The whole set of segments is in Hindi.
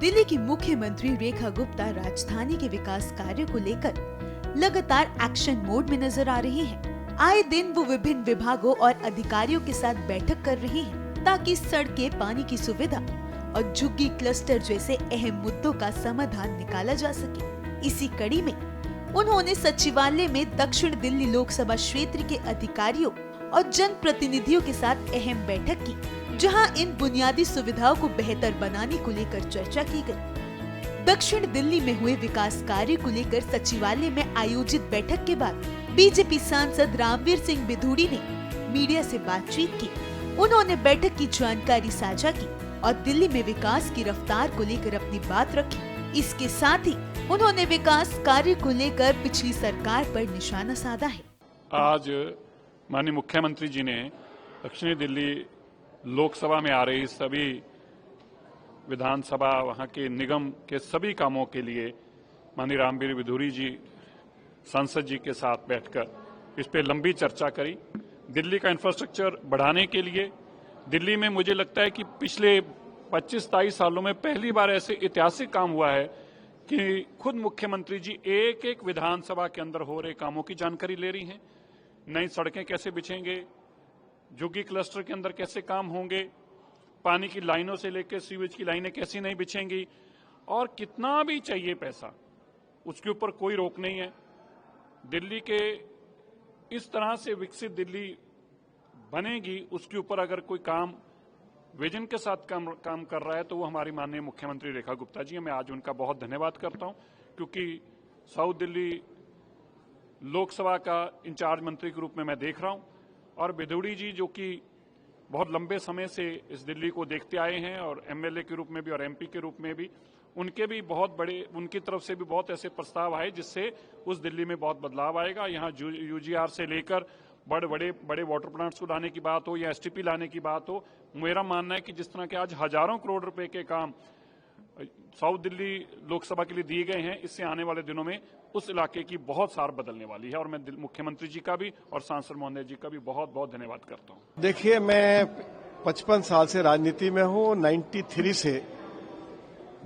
दिल्ली की मुख्यमंत्री रेखा गुप्ता राजधानी के विकास कार्यों को लेकर लगातार एक्शन मोड में नजर आ रही हैं। आए दिन वो विभिन्न विभागों और अधिकारियों के साथ बैठक कर रही हैं, ताकि सड़कें, पानी की सुविधा और झुग्गी क्लस्टर जैसे अहम मुद्दों का समाधान निकाला जा सके। इसी कड़ी में उन्होंने सचिवालय में दक्षिण दिल्ली लोकसभा क्षेत्र के अधिकारियों और जनप्रतिनिधियों के साथ अहम बैठक की, जहां इन बुनियादी सुविधाओं को बेहतर बनाने को लेकर चर्चा की गई। दक्षिण दिल्ली में हुए विकास कार्य को लेकर सचिवालय में आयोजित बैठक के बाद बीजेपी सांसद रामवीर सिंह बिधूड़ी ने मीडिया से बातचीत की। उन्होंने बैठक की जानकारी साझा की और दिल्ली में विकास की रफ्तार को लेकर अपनी बात रखी। इसके साथ ही उन्होंने विकास कार्य को लेकर पिछली सरकार पर निशाना साधा है। आज माननीय मुख्यमंत्री जी ने दक्षिणी दिल्ली लोकसभा में आ रही सभी विधानसभा, वहां के निगम के सभी कामों के लिए माननीय रामवीर बिधूड़ी जी सांसद जी के साथ बैठकर इस पे लंबी चर्चा करी। दिल्ली का इंफ्रास्ट्रक्चर बढ़ाने के लिए दिल्ली में मुझे लगता है कि पिछले 25-23 सालों में पहली बार ऐसे ऐतिहासिक काम हुआ है कि खुद मुख्यमंत्री जी एक एक विधानसभा के अंदर हो रहे कामों की जानकारी ले रही हैं। नई सड़कें कैसे बिछेंगे, झुग्गी क्लस्टर के अंदर कैसे काम होंगे, पानी की लाइनों से लेकर सीवेज की लाइनें कैसी नहीं बिछेंगी, और कितना भी चाहिए पैसा उसके ऊपर कोई रोक नहीं है। दिल्ली के इस तरह से विकसित दिल्ली बनेगी, उसके ऊपर अगर कोई काम विजन के साथ काम कर रहा है तो वो हमारी माननीय मुख्यमंत्री रेखा गुप्ता जी हैं। मैं आज उनका बहुत धन्यवाद करता हूं, क्योंकि साउथ दिल्ली लोकसभा का इंचार्ज मंत्री के रूप में मैं देख रहा हूं, और बिधूड़ी जी जो कि बहुत लंबे समय से इस दिल्ली को देखते आए हैं और एमएलए के रूप में भी और एमपी के रूप में भी, उनके भी बहुत बड़े, उनकी तरफ से भी बहुत ऐसे प्रस्ताव आए जिससे उस दिल्ली में बहुत बदलाव आएगा। यहाँ यूजीआर से लेकर बड़े वाटर प्लांट्स को लाने की बात हो या एसटीपी लाने की बात हो, मेरा मानना है कि जिस तरह के आज हजारों करोड़ रुपए के काम साउथ दिल्ली लोकसभा के लिए दिए गए हैं, इससे आने वाले दिनों में उस इलाके की बहुत सार बदलने वाली है। और मैं मुख्यमंत्री जी का भी और सांसद महोदय जी का भी बहुत बहुत धन्यवाद करता हूं। देखिए, मैं 55 साल से राजनीति में हूं। 93 से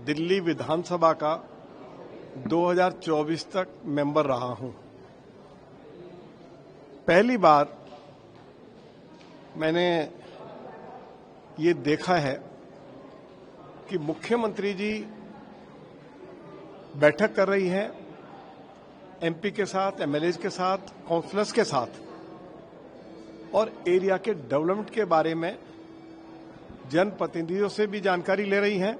दिल्ली विधानसभा का 2024 तक मेंबर रहा हूं। पहली बार मैंने ये देखा है कि मुख्यमंत्री जी बैठक कर रही हैं एमपी के साथ, एमएलए के साथ, काउंसलर्स के साथ, और एरिया के डेवलपमेंट के बारे में जनप्रतिनिधियों से भी जानकारी ले रही हैं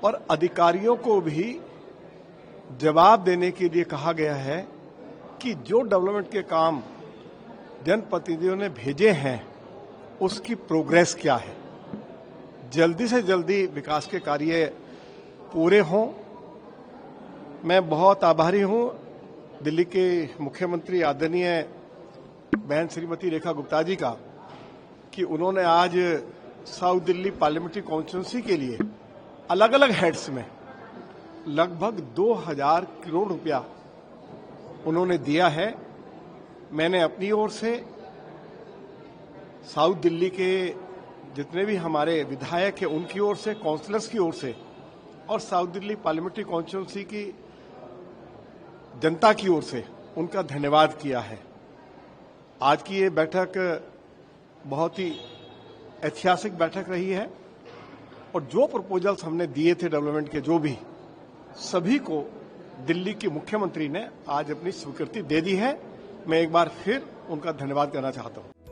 और अधिकारियों को भी जवाब देने के लिए कहा गया है कि जो डेवलपमेंट के काम जनप्रतिनिधियों ने भेजे हैं उसकी प्रोग्रेस क्या है, जल्दी से जल्दी विकास के कार्य पूरे हों। मैं बहुत आभारी हूं दिल्ली के मुख्यमंत्री आदरणीय बहन श्रीमती रेखा गुप्ता जी का कि उन्होंने आज साउथ दिल्ली पार्लियामेंट्री कॉन्स्टिट्यूंसी के लिए अलग अलग हेड्स में लगभग 2000 करोड़ रुपया उन्होंने दिया है। मैंने अपनी ओर से साउथ दिल्ली के जितने भी हमारे विधायक हैं उनकी ओर से, काउंसलर्स की ओर से और साउथ दिल्ली पार्लियामेंट्री कॉन्स्टिट्यूंसी की जनता की ओर से उनका धन्यवाद किया है। आज की ये बैठक बहुत ही ऐतिहासिक बैठक रही है और जो प्रपोजल्स हमने दिए थे डेवलपमेंट के, जो भी सभी को दिल्ली की मुख्यमंत्री ने आज अपनी स्वीकृति दे दी है। मैं एक बार फिर उनका धन्यवाद करना चाहता हूं।